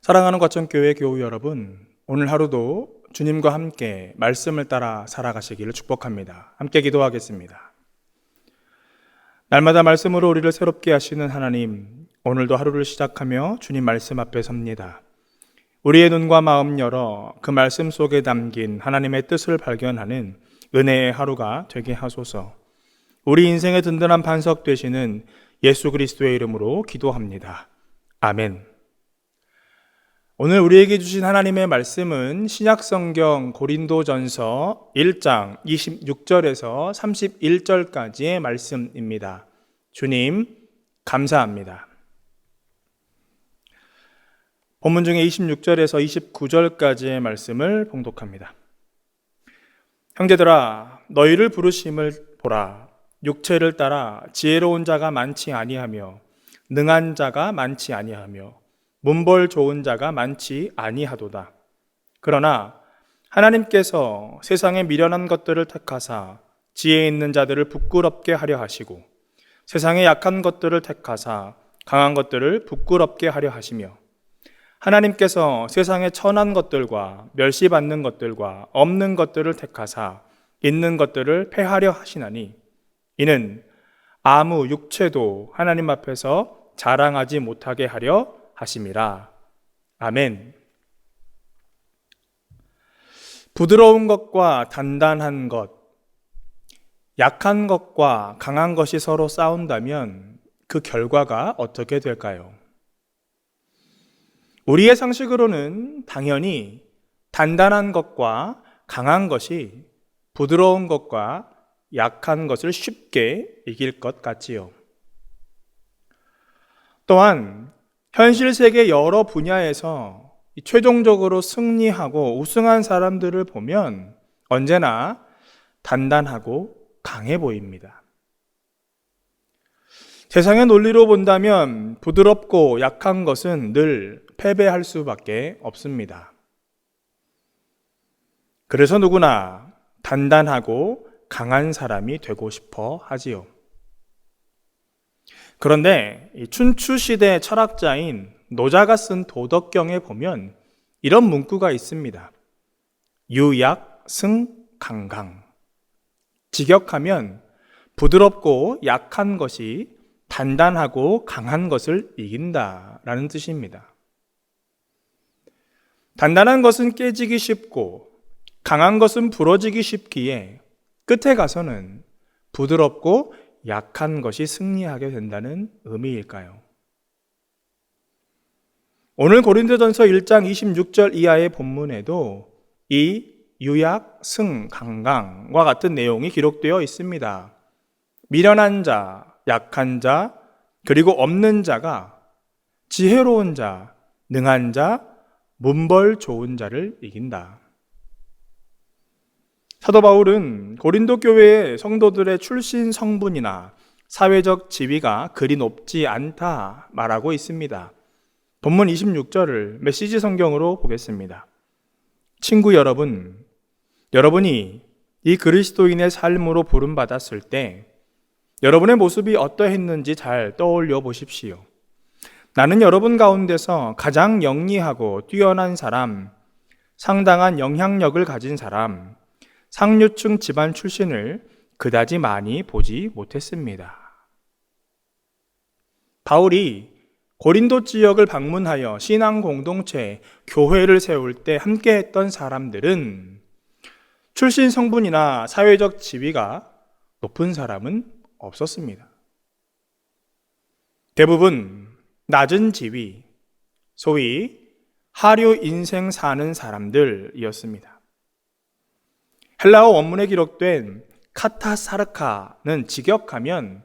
사랑하는 과천교회 교우 여러분, 오늘 하루도 주님과 함께 말씀을 따라 살아가시기를 축복합니다. 함께 기도하겠습니다. 날마다 말씀으로 우리를 새롭게 하시는 하나님, 오늘도 하루를 시작하며 주님 말씀 앞에 섭니다. 우리의 눈과 마음 열어 그 말씀 속에 담긴 하나님의 뜻을 발견하는 은혜의 하루가 되게 하소서. 우리 인생의 든든한 반석 되시는 예수 그리스도의 이름으로 기도합니다. 아멘. 오늘 우리에게 주신 하나님의 말씀은 신약성경 고린도전서 1장 26절에서 31절까지의 말씀입니다. 주님, 감사합니다. 본문 중에 26절에서 29절까지의 말씀을 봉독합니다. 형제들아, 너희를 부르심을 보라. 육체를 따라 지혜로운 자가 많지 아니하며 능한 자가 많지 아니하며 문벌 좋은 자가 많지 아니하도다. 그러나 하나님께서 세상의 미련한 것들을 택하사 지혜 있는 자들을 부끄럽게 하려 하시고 세상의 약한 것들을 택하사 강한 것들을 부끄럽게 하려 하시며 하나님께서 세상의 천한 것들과 멸시받는 것들과 없는 것들을 택하사 있는 것들을 패하려 하시나니 이는 아무 육체도 하나님 앞에서 자랑하지 못하게 하려 하심이라. 아멘. 부드러운 것과 단단한 것, 약한 것과 강한 것이 서로 싸운다면 그 결과가 어떻게 될까요? 우리의 상식으로는 당연히 단단한 것과 강한 것이 부드러운 것과 약한 것을 쉽게 이길 것 같지요. 또한 현실 세계 여러 분야에서 최종적으로 승리하고 우승한 사람들을 보면 언제나 단단하고 강해 보입니다. 세상의 논리로 본다면 부드럽고 약한 것은 늘 패배할 수밖에 없습니다. 그래서 누구나 단단하고 강한 사람이 되고 싶어 하지요. 그런데 춘추시대 철학자인 노자가 쓴 도덕경에 보면 이런 문구가 있습니다. 유약, 승, 강강. 직역하면 부드럽고 약한 것이 단단하고 강한 것을 이긴다라는 뜻입니다. 단단한 것은 깨지기 쉽고 강한 것은 부러지기 쉽기에 끝에 가서는 부드럽고 약한 것이 승리하게 된다는 의미일까요? 오늘 고린도전서 1장 26절 이하의 본문에도 이 유약, 승, 강강과 같은 내용이 기록되어 있습니다. 미련한 자, 약한 자, 그리고 없는 자가 지혜로운 자, 능한 자, 문벌 좋은 자를 이긴다. 사도 바울은 고린도 교회의 성도들의 출신 성분이나 사회적 지위가 그리 높지 않다 말하고 있습니다. 본문 26절을 메시지 성경으로 보겠습니다. 친구 여러분, 여러분이 이 그리스도인의 삶으로 부름받았을 때 여러분의 모습이 어떠했는지 잘 떠올려 보십시오. 나는 여러분 가운데서 가장 영리하고 뛰어난 사람, 상당한 영향력을 가진 사람, 상류층 집안 출신을 그다지 많이 보지 못했습니다. 바울이 고린도 지역을 방문하여 신앙 공동체, 교회를 세울 때 함께 했던 사람들은 출신 성분이나 사회적 지위가 높은 사람은 없었습니다. 대부분 낮은 지위, 소위 하류 인생 사는 사람들이었습니다. 헬라어 원문에 기록된 카타사르카는 직역하면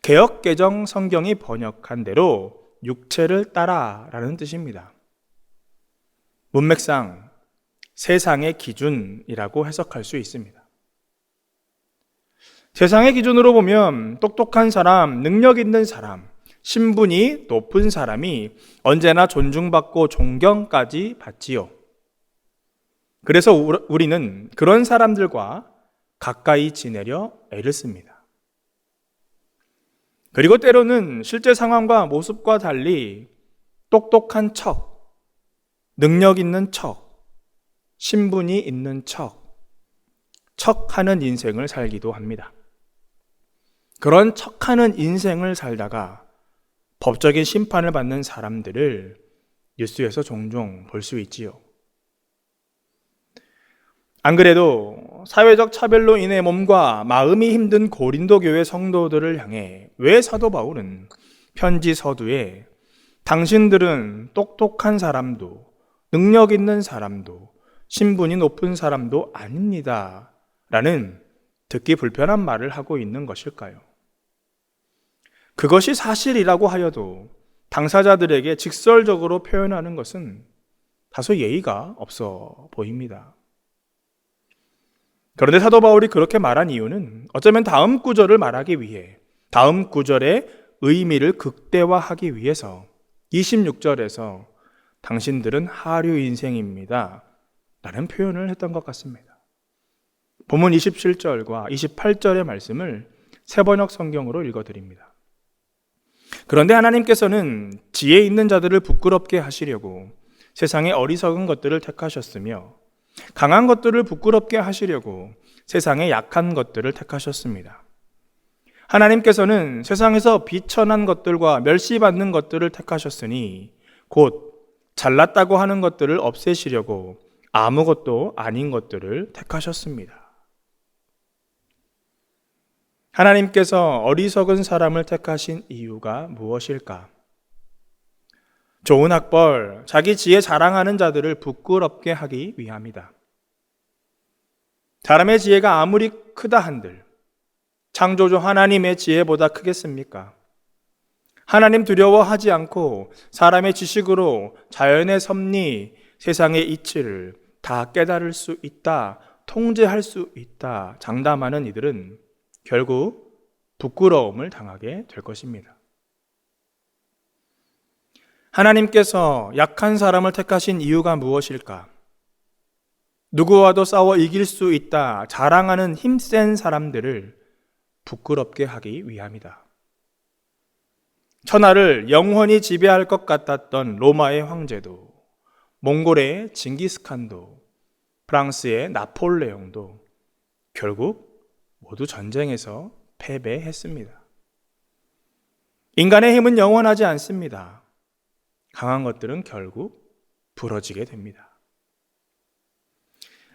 개역개정 성경이 번역한 대로 육체를 따라라는 뜻입니다. 문맥상 세상의 기준이라고 해석할 수 있습니다. 세상의 기준으로 보면 똑똑한 사람, 능력 있는 사람, 신분이 높은 사람이 언제나 존중받고 존경까지 받지요. 그래서 우리는 그런 사람들과 가까이 지내려 애를 씁니다. 그리고 때로는 실제 상황과 모습과 달리 똑똑한 척, 능력 있는 척, 신분이 있는 척하는 인생을 살기도 합니다. 그런 척하는 인생을 살다가 법적인 심판을 받는 사람들을 뉴스에서 종종 볼 수 있지요. 안 그래도 사회적 차별로 인해 몸과 마음이 힘든 고린도 교회 성도들을 향해 왜 사도 바울은 편지 서두에 당신들은 똑똑한 사람도 능력 있는 사람도 신분이 높은 사람도 아닙니다 라는 듣기 불편한 말을 하고 있는 것일까요? 그것이 사실이라고 하여도 당사자들에게 직설적으로 표현하는 것은 다소 예의가 없어 보입니다. 그런데 사도 바울이 그렇게 말한 이유는 어쩌면 다음 구절을 말하기 위해, 다음 구절의 의미를 극대화하기 위해서 26절에서 당신들은 하류 인생입니다 라는 표현을 했던 것 같습니다. 본문 27절과 28절의 말씀을 새번역 성경으로 읽어드립니다. 그런데 하나님께서는 지혜 있는 자들을 부끄럽게 하시려고 세상의 어리석은 것들을 택하셨으며 강한 것들을 부끄럽게 하시려고 세상의 약한 것들을 택하셨습니다. 하나님께서는 세상에서 비천한 것들과 멸시받는 것들을 택하셨으니 곧 잘났다고 하는 것들을 없애시려고 아무것도 아닌 것들을 택하셨습니다. 하나님께서 어리석은 사람을 택하신 이유가 무엇일까? 좋은 학벌, 자기 지혜 자랑하는 자들을 부끄럽게 하기 위함이다. 사람의 지혜가 아무리 크다 한들 창조주 하나님의 지혜보다 크겠습니까? 하나님 두려워하지 않고 사람의 지식으로 자연의 섭리, 세상의 이치를 다 깨달을 수 있다, 통제할 수 있다 장담하는 이들은 결국 부끄러움을 당하게 될 것입니다. 하나님께서 약한 사람을 택하신 이유가 무엇일까? 누구와도 싸워 이길 수 있다 자랑하는 힘센 사람들을 부끄럽게 하기 위함이다. 천하를 영원히 지배할 것 같았던 로마의 황제도, 몽골의 징기스칸도, 프랑스의 나폴레옹도 결국 모두 전쟁에서 패배했습니다. 인간의 힘은 영원하지 않습니다. 강한 것들은 결국 부러지게 됩니다.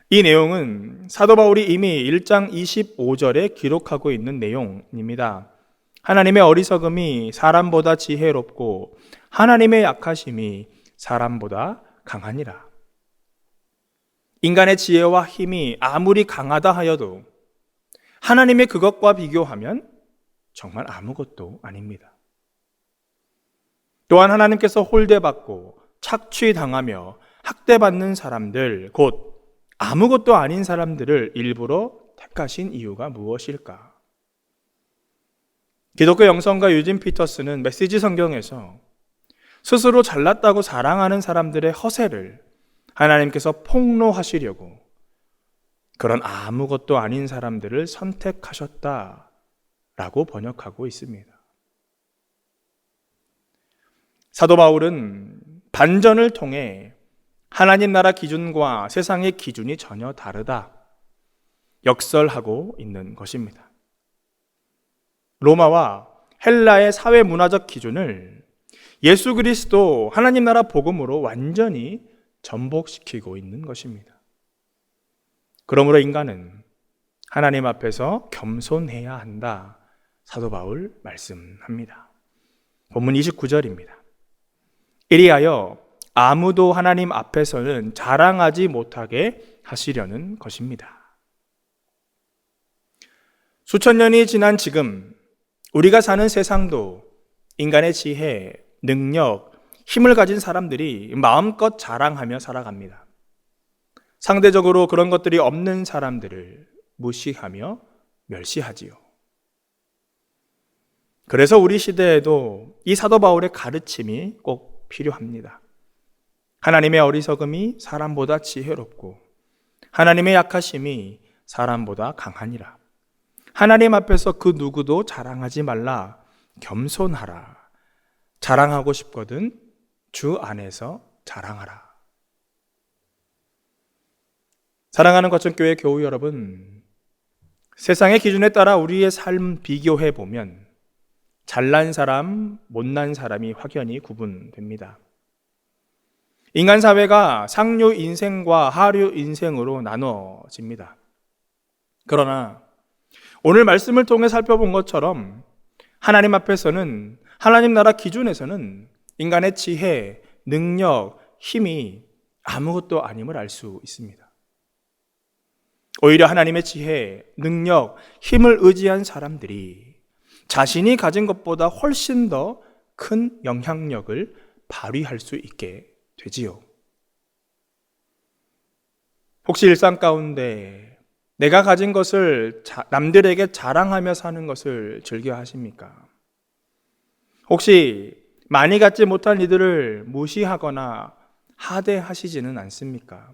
이 내용은 사도 바울이 이미 1장 25절에 기록하고 있는 내용입니다. 하나님의 어리석음이 사람보다 지혜롭고 하나님의 약하심이 사람보다 강하니라. 인간의 지혜와 힘이 아무리 강하다 하여도 하나님의 그것과 비교하면 정말 아무것도 아닙니다. 또한 하나님께서 홀대받고 착취당하며 학대받는 사람들, 곧 아무것도 아닌 사람들을 일부러 택하신 이유가 무엇일까? 기독교 영성가 유진 피터스는 메시지 성경에서 스스로 잘났다고 자랑하는 사람들의 허세를 하나님께서 폭로하시려고 그런 아무것도 아닌 사람들을 선택하셨다라고 번역하고 있습니다. 사도 바울은 반전을 통해 하나님 나라 기준과 세상의 기준이 전혀 다르다 역설하고 있는 것입니다. 로마와 헬라의 사회 문화적 기준을 예수 그리스도 하나님 나라 복음으로 완전히 전복시키고 있는 것입니다. 그러므로 인간은 하나님 앞에서 겸손해야 한다. 사도 바울 말씀합니다. 본문 29절입니다. 이리하여 아무도 하나님 앞에서는 자랑하지 못하게 하시려는 것입니다. 수천 년이 지난 지금 우리가 사는 세상도 인간의 지혜, 능력, 힘을 가진 사람들이 마음껏 자랑하며 살아갑니다. 상대적으로 그런 것들이 없는 사람들을 무시하며 멸시하지요. 그래서 우리 시대에도 이 사도 바울의 가르침이 꼭 필요합니다. 하나님의 어리석음이 사람보다 지혜롭고 하나님의 약하심이 사람보다 강하니라. 하나님 앞에서 그 누구도 자랑하지 말라. 겸손하라. 자랑하고 싶거든 주 안에서 자랑하라. 사랑하는 과천교회 교우 여러분, 세상의 기준에 따라 우리의 삶 비교해 보면 잘난 사람, 못난 사람이 확연히 구분됩니다. 인간 사회가 상류 인생과 하류 인생으로 나눠집니다. 그러나 오늘 말씀을 통해 살펴본 것처럼 하나님 앞에서는, 하나님 나라 기준에서는 인간의 지혜, 능력, 힘이 아무것도 아님을 알 수 있습니다. 오히려 하나님의 지혜, 능력, 힘을 의지한 사람들이 자신이 가진 것보다 훨씬 더 큰 영향력을 발휘할 수 있게 되지요. 혹시 일상 가운데 내가 가진 것을 남들에게 자랑하며 사는 것을 즐겨 하십니까? 혹시 많이 갖지 못한 이들을 무시하거나 하대하시지는 않습니까?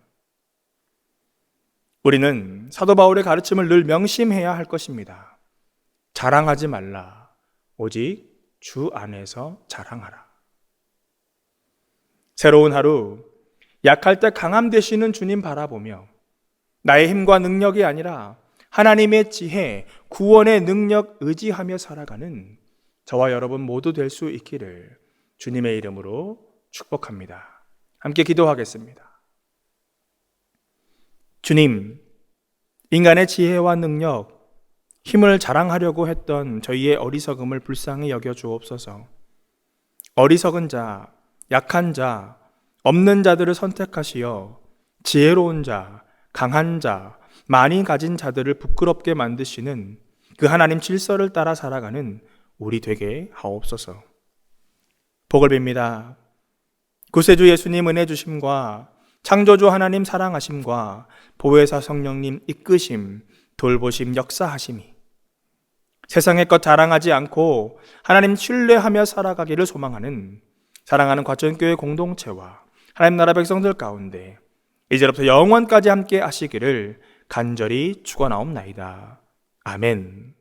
우리는 사도 바울의 가르침을 늘 명심해야 할 것입니다. 자랑하지 말라. 오직 주 안에서 자랑하라. 새로운 하루, 약할 때 강함 되시는 주님 바라보며 나의 힘과 능력이 아니라 하나님의 지혜, 구원의 능력 의지하며 살아가는 저와 여러분 모두 될 수 있기를 주님의 이름으로 축복합니다. 함께 기도하겠습니다. 주님, 인간의 지혜와 능력, 힘을 자랑하려고 했던 저희의 어리석음을 불쌍히 여겨 주옵소서. 어리석은 자, 약한 자, 없는 자들을 선택하시어 지혜로운 자, 강한 자, 많이 가진 자들을 부끄럽게 만드시는 그 하나님 질서를 따라 살아가는 우리 되게 하옵소서. 복을 빕니다. 구세주 예수님 은혜 주심과 창조주 하나님 사랑하심과 보혜사 성령님 이끄심, 돌보심, 역사하심이 세상의 것 자랑하지 않고 하나님 신뢰하며 살아가기를 소망하는 사랑하는 과천교회 공동체와 하나님 나라 백성들 가운데 이제부터 영원까지 함께 하시기를 간절히 축원하옵나이다. 아멘.